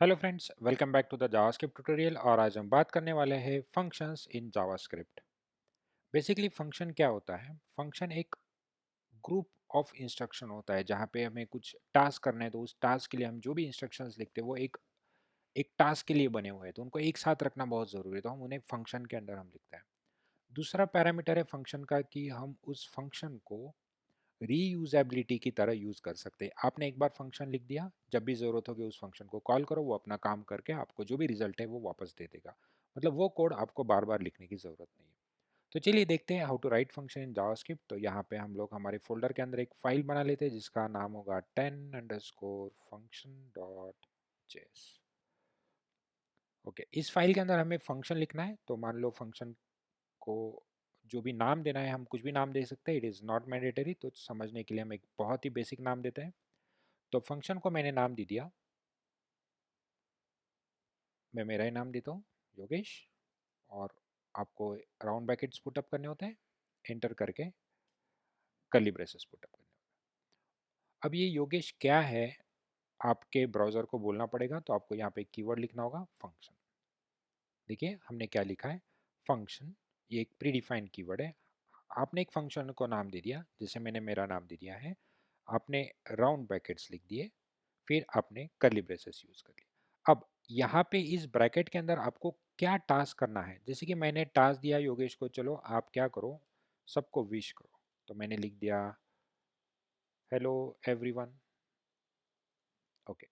Hello friends, welcome back to the JavaScript tutorial. और आज हम बात करने वाले हैं functions in JavaScript. Basically function क्या होता है? फंक्शन एक ग्रुप ऑफ इंस्ट्रक्शन होता है जहाँ पे हमें कुछ टास्क करना है, तो उस टास्क के लिए हम जो भी इंस्ट्रक्शंस लिखते हैं वो एक एक टास्क के लिए बने हुए हैं, तो उनको एक साथ रखना बहुत ज़रूरी है, तो हम उन्हें फंक्शन के अंदर हम लिखते हैं। दूसरा पैरामीटर है फंक्शन का कि हम उस फंक्शन को रीयूजेबिलिटी की तरह यूज़ कर सकते हैं। आपने एक बार फंक्शन लिख दिया, जब भी ज़रूरत होगी उस फंक्शन को कॉल करो, वो अपना काम करके आपको जो भी रिजल्ट है वो वापस दे देगा। मतलब वो कोड आपको बार बार लिखने की ज़रूरत नहीं है। तो चलिए देखते हैं how to write function in JavaScript. तो यहाँ पे हम लोग हमारे फोल्डर के अंदर एक फाइल बना लेते हैं जिसका नाम होगा 10_function.js। ओके, इस फाइल के अंदर हमें फंक्शन लिखना है। तो मान लो फंक्शन को जो भी नाम देना है, हम कुछ भी नाम दे सकते हैं, इट इज़ नॉट मैंडेटरी। तो समझने के लिए हम एक बहुत ही बेसिक नाम देते हैं। तो फंक्शन को मैंने नाम दे दिया, मैं मेरा ही नाम देता हूँ, योगेश। और आपको राउंड ब्रैकेट्स पुटअप करने होते हैं, एंटर करके कर्ली ब्रेसेस पुटअप करने होते हैं। अब ये योगेश क्या है, आपके ब्राउज़र को बोलना पड़ेगा। तो आपको यहाँ पे कीवर्ड लिखना होगा फंक्शन। देखिए हमने क्या लिखा है, फंक्शन। ये एक प्री डिफाइंड कीवर्ड है। आपने एक फंक्शन को नाम दे दिया, जैसे मैंने मेरा नाम दे दिया है। आपने राउंड ब्रैकेट्स लिख दिए, फिर आपने कर्ली ब्रेसेस यूज कर लिया। अब यहाँ पे इस ब्रैकेट के अंदर आपको क्या टास्क करना है, जैसे कि मैंने टास्क दिया योगेश को, चलो आप क्या करो, सबको विश करो। तो मैंने लिख दिया हेलो एवरीवन। ओके,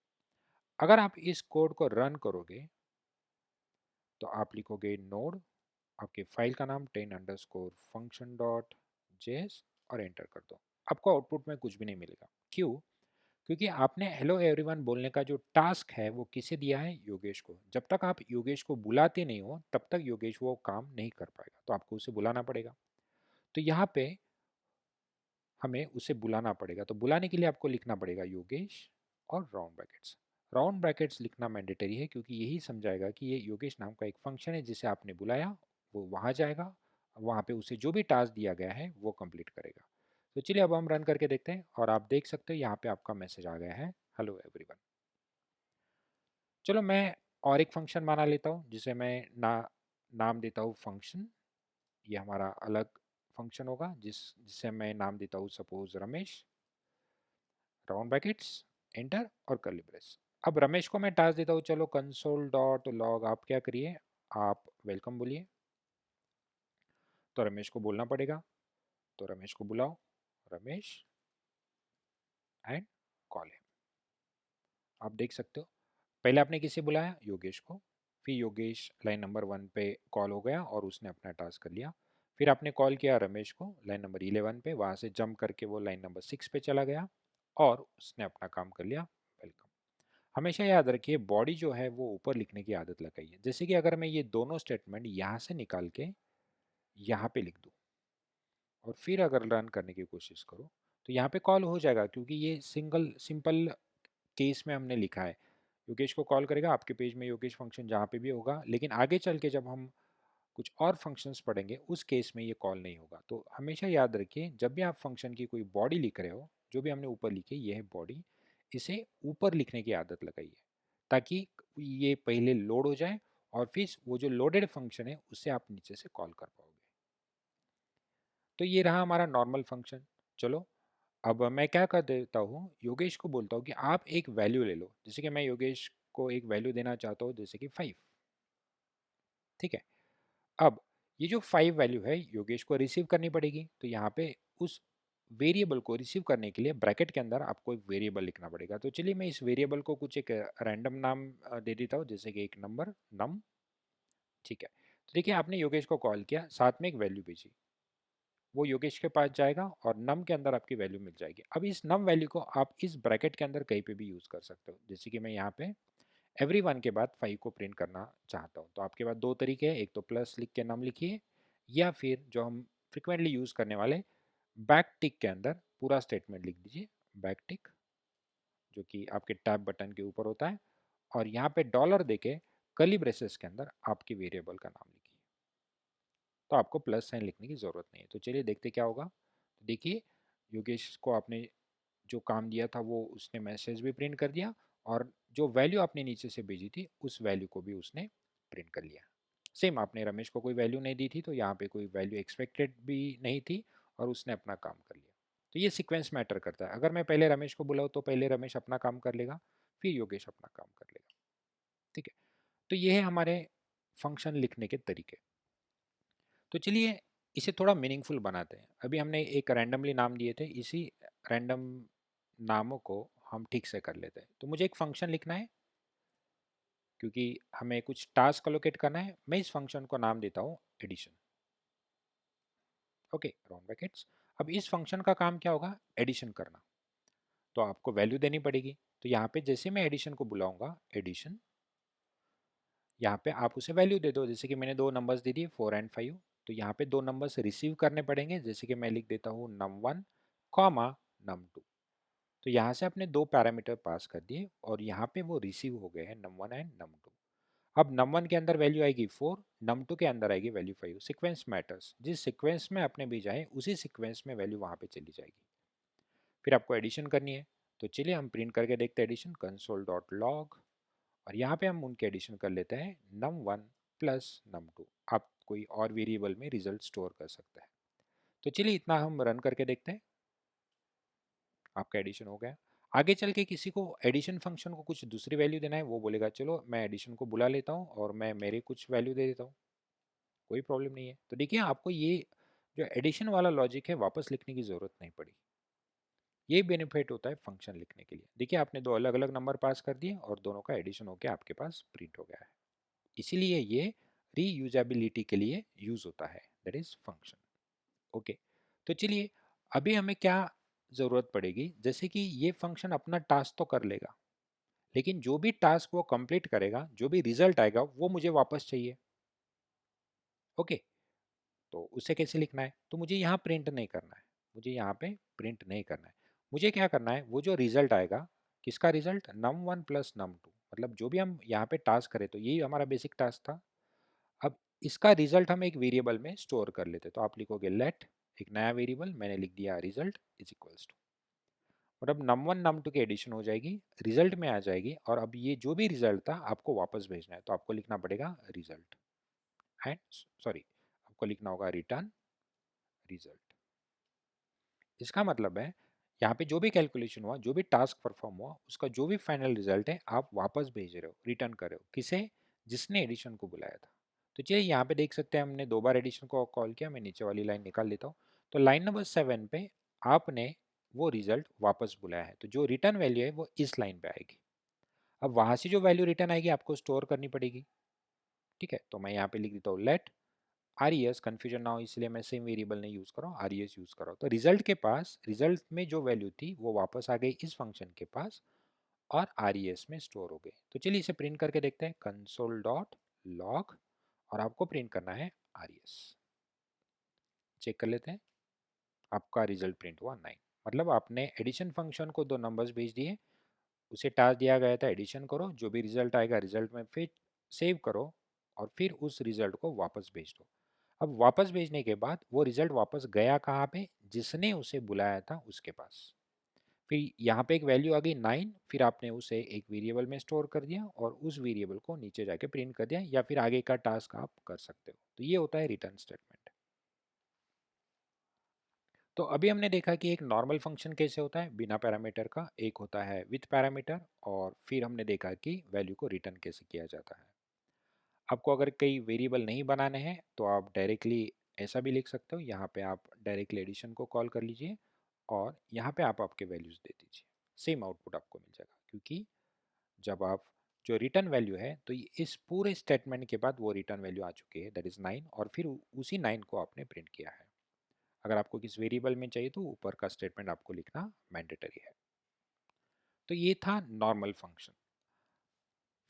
अगर आप इस कोड को रन करोगे तो आप लिखोगे नोड, आपके फाइल का नाम 10_function.js और एंटर कर दो। आपको आउटपुट में कुछ भी नहीं मिलेगा। क्यों? क्योंकि आपने हेलो एवरीवन बोलने का जो टास्क है वो किसे दिया है, योगेश को। जब तक आप योगेश को बुलाते नहीं हो तब तक योगेश वो काम नहीं कर पाएगा, तो आपको उसे बुलाना पड़ेगा। तो यहाँ पे हमें उसे बुलाना पड़ेगा, तो बुलाने के लिए आपको लिखना पड़ेगा योगेश और राउंड ब्रैकेट्स। राउंड ब्रैकेट्स लिखना मैंडेटरी है क्योंकि यही समझाएगा कि ये योगेश नाम का एक फंक्शन है जिसे आपने बुलाया, वो वहाँ जाएगा, वहाँ पे उसे जो भी टास्क दिया गया है वो कंप्लीट करेगा। तो चलिए अब हम रन करके देखते हैं, और आप देख सकते हो यहाँ पे आपका मैसेज आ गया है, हेलो एवरीवन। चलो मैं और एक फंक्शन बना लेता हूँ जिसे मैं नाम देता हूँ फंक्शन। ये हमारा अलग फंक्शन होगा जिसे मैं नाम देता हूँ suppose Ramesh, round brackets, enter और कर्ली ब्रेस। अब रमेश को मैं टास्क देता हूँ, चलो कंसोल डॉट लॉग आप क्या करिए, आप वेलकम बोलिए। तो रमेश को बोलना पड़ेगा, तो रमेश को बुलाओ, रमेश एंड कॉल है। आप देख सकते हो पहले आपने किसे बुलाया, योगेश को। फिर योगेश लाइन नंबर 1 पे कॉल हो गया और उसने अपना टास्क कर लिया। फिर आपने कॉल किया रमेश को लाइन नंबर 11 पे, वहाँ से जंप करके वो लाइन नंबर 6 पे चला गया और उसने अपना काम कर लिया, वेलकम। हमेशा याद रखिए बॉडी जो है वो ऊपर लिखने की आदत लगाइए। जैसे कि अगर मैं ये दोनों स्टेटमेंट यहाँ से निकाल के यहाँ पे लिख दूँ और फिर अगर रन करने की कोशिश करूँ तो यहाँ पे कॉल हो जाएगा, क्योंकि ये सिंपल केस में हमने लिखा है। योगेश को कॉल करेगा, आपके पेज में योगेश फंक्शन जहाँ पे भी होगा, लेकिन आगे चल के जब हम कुछ और फंक्शंस पढ़ेंगे उस केस में ये कॉल नहीं होगा। तो हमेशा याद रखिए जब भी आप फंक्शन की कोई बॉडी लिख रहे हो, जो भी हमने ऊपर लिखी ये है बॉडी, इसे ऊपर लिखने की आदत लगाइए ताकि ये पहले लोड हो जाए और फिर वो जो लोडेड फंक्शन है उससे आप नीचे से कॉल कर पाओगे। तो ये रहा हमारा नॉर्मल फंक्शन। चलो अब मैं क्या कर देता हूँ, योगेश को बोलता हूँ कि आप एक वैल्यू ले लो। जैसे कि मैं योगेश को एक वैल्यू देना चाहता हूँ, जैसे कि 5। ठीक है, अब ये जो 5 वैल्यू है योगेश को रिसीव करनी पड़ेगी। तो यहाँ पे उस वेरिएबल को रिसीव करने के लिए ब्रैकेट के अंदर आपको एक वेरिएबल लिखना पड़ेगा। तो चलिए मैं इस वेरिएबल को कुछ एक रैंडम नाम दे देता हूँ, जैसे कि एक नंबर नम। ठीक है, तो देखिए आपने योगेश को कॉल किया, साथ में एक वैल्यू भेजी, वो योगेश के पास जाएगा और नम के अंदर आपकी वैल्यू मिल जाएगी। अब इस नम वैल्यू को आप इस ब्रैकेट के अंदर कहीं पे भी यूज़ कर सकते हो। जैसे कि मैं यहाँ पे एवरी 1 के बाद 5 को प्रिंट करना चाहता हूँ, तो आपके पास दो तरीके हैं, एक तो प्लस लिख के नम लिखिए, या फिर जो हम फ्रिक्वेंटली यूज़ करने वाले बैक टिक के अंदर पूरा स्टेटमेंट लिख दीजिए, बैक टिक, जो कि आपके टैब बटन के ऊपर होता है, और यहाँ पे डॉलर देके कर्ली ब्रेसेस के अंदर आपके वेरिएबल का नाम लिखिए। तो आपको प्लस साइन लिखने की ज़रूरत नहीं है। तो चलिए देखते क्या होगा। देखिए योगेश को आपने जो काम दिया था वो उसने मैसेज भी प्रिंट कर दिया, और जो वैल्यू आपने नीचे से भेजी थी उस वैल्यू को भी उसने प्रिंट कर लिया। सेम, आपने रमेश को कोई वैल्यू नहीं दी थी तो यहाँ पे कोई वैल्यू एक्सपेक्टेड भी नहीं थी और उसने अपना काम कर लिया। तो ये सीक्वेंस मैटर करता है। अगर मैं पहले रमेश को बुलाऊँ तो पहले रमेश अपना काम कर लेगा, फिर योगेश अपना काम कर लेगा। ठीक है, तो ये है हमारे फंक्शन लिखने के तरीके। तो चलिए इसे थोड़ा मीनिंगफुल बनाते हैं। अभी हमने एक रैंडमली नाम दिए थे, इसी रैंडम नामों को हम ठीक से कर लेते हैं। तो मुझे एक फंक्शन लिखना है क्योंकि हमें कुछ टास्क अलोकेट करना है। मैं इस फंक्शन को नाम देता हूँ एडिशन। Okay, round brackets. अब इस फंक्शन का काम क्या होगा? एडिशन करना। तो आपको वैल्यू देनी पड़ेगी। तो यहाँ पे जैसे मैं एडिशन को बुलाऊंगा, एडिशन, यहाँ पे आप उसे वैल्यू दे दो। जैसे कि मैंने दो नंबर्स दे दिए 4 एंड 5। तो यहाँ पे दो नंबर्स रिसीव करने पड़ेंगे। जैसे कि मैं लिख देता हूँ num1 कॉमा num2। तो यहाँ से आपने दो पैरामीटर पास कर दिए और यहाँ पे वो रिसीव हो गए हैं num1 एंड num2। अब num1 के अंदर वैल्यू आएगी 4, num2 के अंदर आएगी वैल्यू 5। सीक्वेंस मैटर्स, जिस सीक्वेंस में आपने भेजा है उसी सीक्वेंस में वैल्यू वहाँ पे चली जाएगी। फिर आपको एडिशन करनी है। तो चलिए हम प्रिंट करके देखते हैं एडिशन, कंसोल डॉट लॉग। और यहाँ पे हम उनके एडिशन कर लेते हैं num1 प्लस num2। आप कोई और वेरिएबल में रिजल्ट स्टोर कर सकते हैं। तो चलिए इतना हम रन करके देखते हैं। आपका एडिशन हो गया। आगे चल के किसी को एडिशन फंक्शन को कुछ दूसरी वैल्यू देना है, वो बोलेगा चलो मैं एडिशन को बुला लेता हूँ और मैं मेरे कुछ वैल्यू दे देता हूँ, कोई प्रॉब्लम नहीं है। तो देखिए आपको ये जो एडिशन वाला लॉजिक है वापस लिखने की ज़रूरत नहीं पड़ी। ये बेनिफिट होता है फंक्शन लिखने के लिए। देखिए आपने दो अलग अलग नंबर पास कर दिए और दोनों का एडिशन होकर आपके पास प्रिंट हो गया है। इसीलिए ये रीयूजेबिलिटी के लिए यूज होता है, दैट इज फंक्शन। ओके, तो चलिए अभी हमें क्या ज़रूरत पड़ेगी, जैसे कि ये फंक्शन अपना टास्क तो कर लेगा, लेकिन जो भी टास्क वो कंप्लीट करेगा, जो भी रिजल्ट आएगा वो मुझे वापस चाहिए। ओके, तो उसे कैसे लिखना है? तो मुझे यहाँ प्रिंट नहीं करना है, मुझे यहाँ पे प्रिंट नहीं करना है। मुझे क्या करना है, वो जो रिजल्ट आएगा, किसका रिजल्ट? num1 plus num2। मतलब जो भी हम यहाँ पे टास्क करें, तो यही हमारा बेसिक टास्क था। अब इसका रिजल्ट हम एक वेरिएबल में स्टोर कर लेते। तो आप लिखोगे लेट, एक नया वेरिएबल, मैंने लिख दिया रिजल्ट इज इक्वल्स टू, मतलब num1 num2 की एडिशन हो जाएगी, रिजल्ट में आ जाएगी। और अब ये जो भी रिजल्ट था आपको वापस भेजना है, तो आपको लिखना पड़ेगा रिजल्ट एंड, सॉरी, आपको लिखना होगा रिटर्न रिजल्ट। इसका मतलब है यहाँ पे जो भी कैलकुलेशन हुआ, जो भी टास्क परफॉर्म हुआ, उसका जो भी फाइनल रिजल्ट है आप वापस भेज रहे हो, रिटर्न कर रहे हो। किसे? जिसने एडिशन को बुलाया था। तो चलिए यहाँ पे देख सकते हैं हमने दो बार एडिशन को कॉल किया। मैं नीचे वाली लाइन निकाल लेता हूँ। तो लाइन नंबर 7 पे आपने वो रिजल्ट वापस बुलाया है, तो जो रिटर्न वैल्यू है वो इस लाइन पे आएगी। अब वहां से जो वैल्यू रिटर्न आएगी आपको स्टोर करनी पड़ेगी। ठीक है, तो मैं यहाँ पे लिख देता हूँ लेट RES, कन्फ्यूजन ना हो इसलिए मैं सेम वेरिएबल नहीं यूज कर रहा हूँ, RES यूज कर रहा हूँ। तो रिजल्ट के पास, रिजल्ट में जो वैल्यू थी वो वापस आ गई इस फंक्शन के पास और RES में स्टोर हो गई। तो चलिए इसे प्रिंट करके देखते हैं, कंसोल डॉट लॉग, और आपको प्रिंट करना है RES। चेक कर लेते हैं, आपका रिजल्ट प्रिंट हुआ 9। मतलब आपने एडिशन फंक्शन को दो नंबर्स भेज दिए, उसे टास्क दिया गया था एडिशन करो, जो भी रिजल्ट आएगा रिजल्ट में फिर सेव करो और फिर उस रिजल्ट को वापस भेज दो। अब वापस भेजने के बाद वो रिजल्ट वापस गया कहाँ पे? जिसने उसे बुलाया था उसके पास। फिर यहाँ पे एक वैल्यू आ गई 9, फिर आपने उसे एक वेरिएबल में स्टोर कर दिया और उस वेरिएबल को नीचे जाके प्रिंट कर दिया, या फिर आगे का टास्क आप कर सकते हो। तो ये होता है रिटर्न स्टेटमेंट। तो अभी हमने देखा कि एक नॉर्मल फंक्शन कैसे होता है बिना पैरामीटर का, एक होता है विथ पैरामीटर, और फिर हमने देखा कि वैल्यू को रिटर्न कैसे किया जाता है। आपको अगर कई वेरिएबल नहीं बनाने हैं तो आप डायरेक्टली ऐसा भी लिख सकते हो, यहाँ पे आप डायरेक्टली एडिशन को कॉल कर लीजिए और यहाँ पे आप आपके वैल्यूज़ दे दीजिए, सेम आउटपुट आपको मिल जाएगा। क्योंकि जब आप जो रिटर्न वैल्यू है, तो इस पूरे स्टेटमेंट के बाद वो रिटर्न वैल्यू आ चुकी है, दैट इज़ 9, और फिर उसी 9 को आपने प्रिंट किया है। अगर आपको किस वेरिएबल में चाहिए तो ऊपर का स्टेटमेंट आपको लिखना मैंडेटरी है। तो ये था नॉर्मल फंक्शन।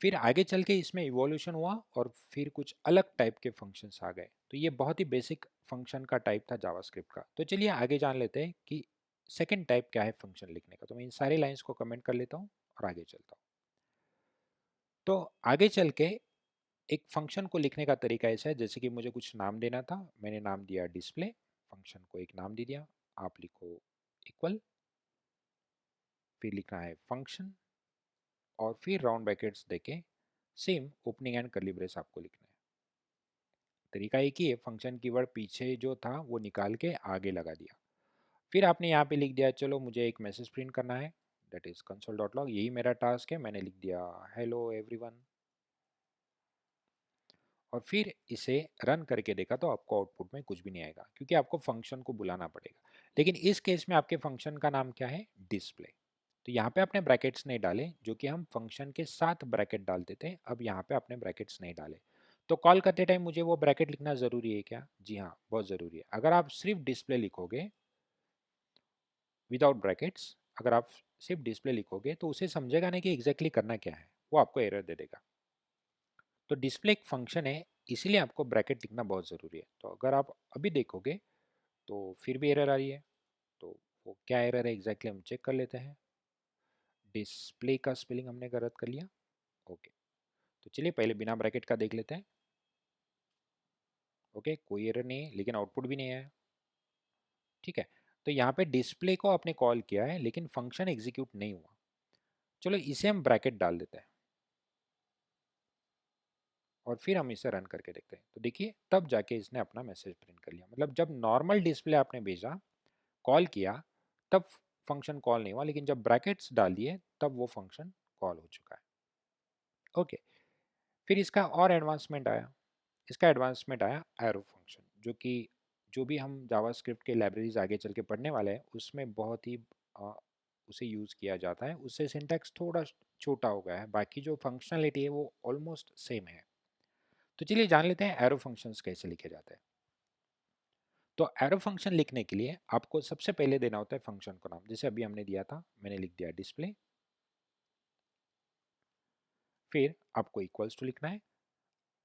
फिर आगे चल के इसमें इवोल्यूशन हुआ और फिर कुछ अलग टाइप के फंक्शंस आ गए। तो ये बहुत ही बेसिक फंक्शन का टाइप था जावास्क्रिप्ट का। तो चलिए आगे जान लेते हैं कि सेकंड टाइप क्या है फंक्शन लिखने का। तो मैं इन सारी लाइंस को कमेंट कर लेता हूँ और आगे चलता हूँ। तो आगे चल के एक फंक्शन को लिखने का तरीका ऐसा है, जैसे कि मुझे कुछ नाम देना था, मैंने नाम दिया डिस्प्ले, फंक्शन को एक नाम दे दिया। आप लिखो इक्वल, फिर लिखना है फंक्शन, और फिर राउंड ब्रैकेट्स देके same opening and curly brace आपको लिखना है। तरीका एक ही है, फंक्शन कीवर्ड पीछे जो था वो निकाल के आगे लगा दिया। फिर आपने यहाँ पे लिख दिया चलो मुझे एक मैसेज प्रिंट करना है, दैट इज console.log, यही मेरा टास्क है, मैंने लिख दिया हेलो एवरीवन। और फिर इसे रन करके देखा तो आपको आउटपुट में कुछ भी नहीं आएगा क्योंकि आपको फंक्शन को बुलाना पड़ेगा। लेकिन इस केस में आपके फंक्शन का नाम क्या है, डिस्प्ले। तो यहाँ पे आपने ब्रैकेट्स नहीं डाले, जो कि हम फंक्शन के साथ ब्रैकेट डालते थे, अब यहाँ पे आपने ब्रैकेट्स नहीं डाले। तो कॉल करते टाइम मुझे वो ब्रैकेट लिखना जरूरी है क्या? जी हाँ, बहुत जरूरी है। अगर आप सिर्फ डिस्प्ले लिखोगे विदाउट ब्रैकेट्स, अगर आप सिर्फ डिस्प्ले लिखोगे तो उसे समझेगा नहीं कि एग्जैक्टली करना क्या है, वो आपको एरर दे देगा। तो डिस्प्ले एक फंक्शन है, इसीलिए आपको ब्रैकेट लिखना बहुत ज़रूरी है। तो अगर आप अभी देखोगे तो फिर भी एरर आ रही है, तो वो क्या एरर है एग्जैक्टली हम चेक कर लेते हैं। डिस्प्ले का स्पेलिंग हमने गलत कर लिया। ओके, तो चलिए पहले बिना ब्रैकेट का देख लेते हैं। ओके, कोई एरर नहीं है, लेकिन आउटपुट भी नहीं आया। ठीक है, तो यहाँ पे डिस्प्ले को आपने कॉल किया है लेकिन फंक्शन एग्जीक्यूट नहीं हुआ। चलो इसे हम ब्रैकेट डाल देते हैं और फिर हम इसे रन करके देखते हैं। तो देखिए तब जाके इसने अपना मैसेज प्रिंट कर लिया। मतलब जब नॉर्मल डिस्प्ले आपने भेजा, कॉल किया, तब फंक्शन कॉल नहीं हुआ, लेकिन जब ब्रैकेट्स डाल दिए तब वो फंक्शन कॉल हो चुका है। ओके, फिर इसका और एडवांसमेंट आया। इसका एडवांसमेंट आया एरो फंक्शन, जो कि जो भी हम जावास्क्रिप्ट के लाइब्रेरीज आगे चल के पढ़ने वाले हैं उसमें बहुत ही अ, उसे यूज़ किया जाता है। उससे सिंटैक्स थोड़ा छोटा हो गया है, बाकी जो फंक्शनलिटी है वो ऑलमोस्ट सेम है। तो चलिए जान लेते हैं एरो फंक्शंस कैसे लिखे जाते हैं। तो एरो फंक्शन लिखने के लिए आपको सबसे पहले देना होता है फंक्शन को नाम, जैसे अभी हमने दिया था, मैंने लिख दिया डिस्प्ले। फिर आपको इक्वल्स टू लिखना है।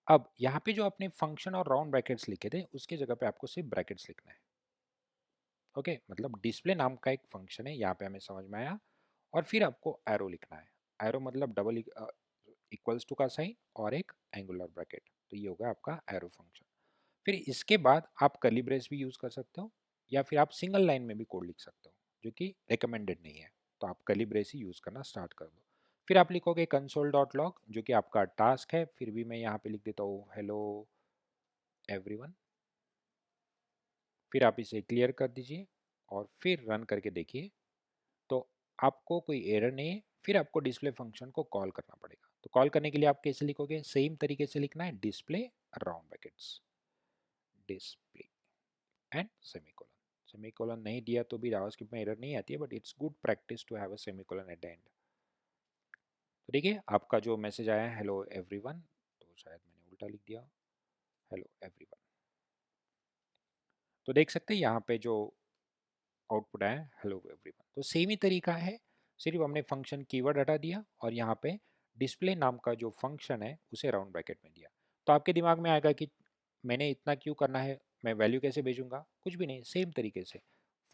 अब यहाँ पे जो आपने फंक्शन और राउंड ब्रैकेट्स लिखे थे उसकी जगह पे आपको सिर्फ ब्रैकेट्स लिखना है। ओके, मतलब डिस्प्ले नाम का एक फंक्शन है, यहाँ पे हमें समझ में आया। और फिर आपको एरो लिखना है। एरो मतलब डबल इक्वल्स टू का साइन और एक एंगुलर ब्रैकेट, तो ये होगा आपका एरो फंक्शन। फिर इसके बाद आप कर्ली ब्रेस भी यूज़ कर सकते हो, या फिर आप सिंगल लाइन में भी कोड लिख सकते हो, जो कि रिकमेंडेड नहीं है। तो आप कर्ली ब्रेस ही यूज़ करना स्टार्ट कर दो। फिर आप लिखोगे console.log, जो कि आपका टास्क है। फिर भी मैं यहाँ पे लिख देता हूँ हेलो एवरीवन। फिर आप इसे क्लियर कर दीजिए और फिर रन करके देखिए तो आपको कोई एरर नहीं है। फिर आपको डिस्प्ले फंक्शन को कॉल करना पड़ेगा। तो कॉल करने के लिए आप कैसे लिखोगे, सेम तरीके से लिखना है, display round brackets display and semicolon. Semicolon नहीं दिया तो भी जावास्क्रिप्ट में एरर नहीं आती है, but it's good practice to have a semicolon at the end. तो देखिए आपका जो मैसेज आया है हेलो एवरीवन, तो शायद मैंने उल्टा लिख दिया, हेलो एवरीवन। तो देख सकते हैं यहाँ पे जो आउटपुट आया हेलो एवरीवन। तो सेम ही तरीका है, सिर्फ हमने फंक्शन कीवर्ड हटा दिया और यहाँ पे डिस्प्ले नाम का जो फंक्शन है उसे राउंड ब्रैकेट में दिया। तो आपके दिमाग में आएगा कि मैंने इतना क्यों करना है, मैं वैल्यू कैसे भेजूंगा? कुछ भी नहीं, सेम तरीके से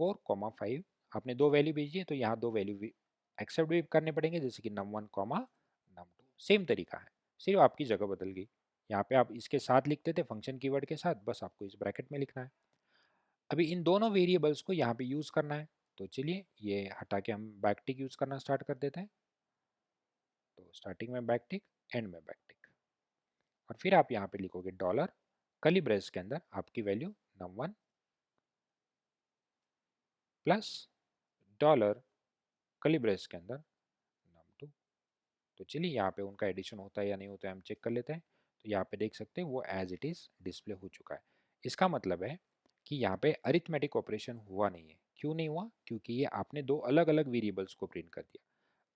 4,5 आपने दो वैल्यू भेजी है तो यहाँ दो वैल्यू एक्सेप्ट भी करने पड़ेंगे, जैसे कि num1 num2। सेम तरीका है, सिर्फ आपकी जगह बदल गई। यहाँ पे आप इसके साथ लिखते थे फंक्शन कीवर्ड के साथ, बस आपको इस ब्रैकेट में लिखना है। अभी इन दोनों वेरिएबल्स को यहाँ पे यूज़ करना है। तो चलिए ये हटा के हम बैकटिक यूज़ करना स्टार्ट कर देते हैं। तो स्टार्टिंग में बैकटिक, एंड में बैकटिक, और फिर आप यहाँ पे लिखोगे डॉलर, कर्ली ब्रेस के अंदर आपकी value num1 plus dollar curly brace के अंदर num2। तो चलिए यहाँ पे उनका एडिशन होता है या नहीं होता है हम चेक कर लेते हैं। तो यहाँ पे देख सकते हैं वो एज इट इज़ डिस्प्ले हो चुका है। इसका मतलब है कि यहाँ पे अरिथमेटिक ऑपरेशन हुआ नहीं है। क्यों नहीं हुआ? क्योंकि ये आपने दो अलग अलग वेरिएबल्स को प्रिंट कर दिया।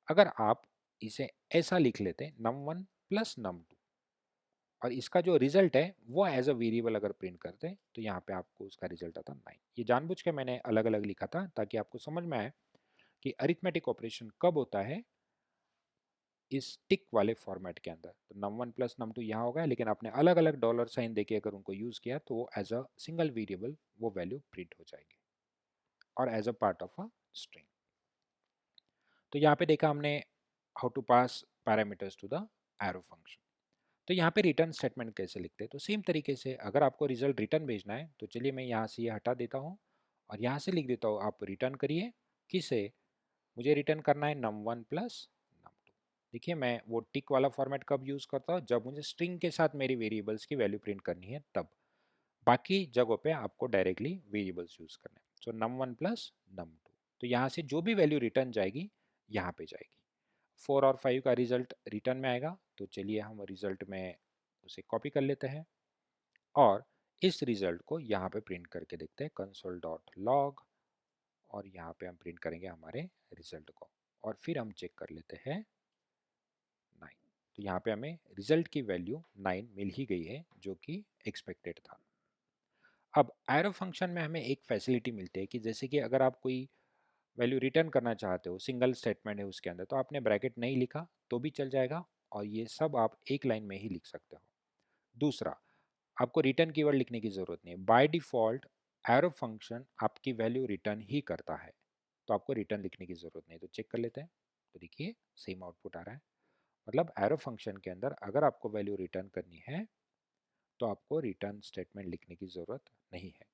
अगर आप इसे ऐसा लिख लेते num1 प्लस num2 और इसका जो रिजल्ट है वो एज अ वेरिएबल अगर प्रिंट करते तो यहाँ पे आपको उसका रिजल्ट आता 9। ये जानबूझ के मैंने अलग अलग लिखा था ताकि आपको समझ में आए कि अरिथमेटिक ऑपरेशन कब होता है इस टिक वाले फॉर्मेट के अंदर। तो num1 प्लस num2 यहाँ होगा, लेकिन आपने अलग अलग डॉलर साइन देके अगर उनको यूज़ किया तो वो एज अ सिंगल वेरिएबल वो वैल्यू प्रिंट हो जाएगी और as a part of a string. तो यहाँ पे देखा हमने how to pass parameters to the arrow function. तो यहाँ पे रिटर्न स्टेटमेंट कैसे लिखते हैं? तो सेम तरीके से अगर आपको रिजल्ट रिटर्न भेजना है तो चलिए मैं यहाँ से ये हटा देता हूँ और यहाँ से लिख देता हूँ आप रिटर्न करिए। किसे? मुझे रिटर्न करना है num1 प्लस num2। देखिए मैं वो टिक वाला फॉर्मेट कब यूज़ करता हूँ, जब मुझे स्ट्रिंग के साथ मेरी वेरिएबल्स की वैल्यू प्रिंट करनी है तब। बाकी जगहों पे आपको डायरेक्टली वेरिएबल्स यूज़ करने हैं। सो num1 प्लस num2, तो यहाँ से जो भी वैल्यू रिटर्न जाएगी यहाँ पे जाएगी। 4 और 5 का रिजल्ट रिटर्न में आएगा, तो चलिए हम रिजल्ट में उसे कॉपी कर लेते हैं और इस रिजल्ट को यहाँ पे प्रिंट करके देखते हैं console.log, और यहाँ पे हम प्रिंट करेंगे हमारे रिजल्ट को और फिर हम चेक कर लेते हैं 9। तो यहाँ पे हमें रिजल्ट की वैल्यू 9 मिल ही गई है जो कि एक्सपेक्टेड था। अब एरो फंक्शन में हमें एक फैसिलिटी मिलती है कि जैसे कि अगर आप कोई वैल्यू रिटर्न करना चाहते हो, सिंगल स्टेटमेंट है उसके अंदर, तो आपने ब्रैकेट नहीं लिखा तो भी चल जाएगा और ये सब आप एक लाइन में ही लिख सकते हो। दूसरा, आपको रिटर्न कीवर्ड लिखने की जरूरत नहीं है। बाय डिफॉल्ट एरो फंक्शन आपकी वैल्यू रिटर्न ही करता है, तो आपको रिटर्न लिखने की जरूरत नहीं। तो चेक कर लेते हैं, तो देखिए सेम आउटपुट आ रहा है। मतलब एरो फंक्शन के अंदर अगर आपको वैल्यू रिटर्न करनी है तो आपको रिटर्न स्टेटमेंट लिखने की जरूरत नहीं है।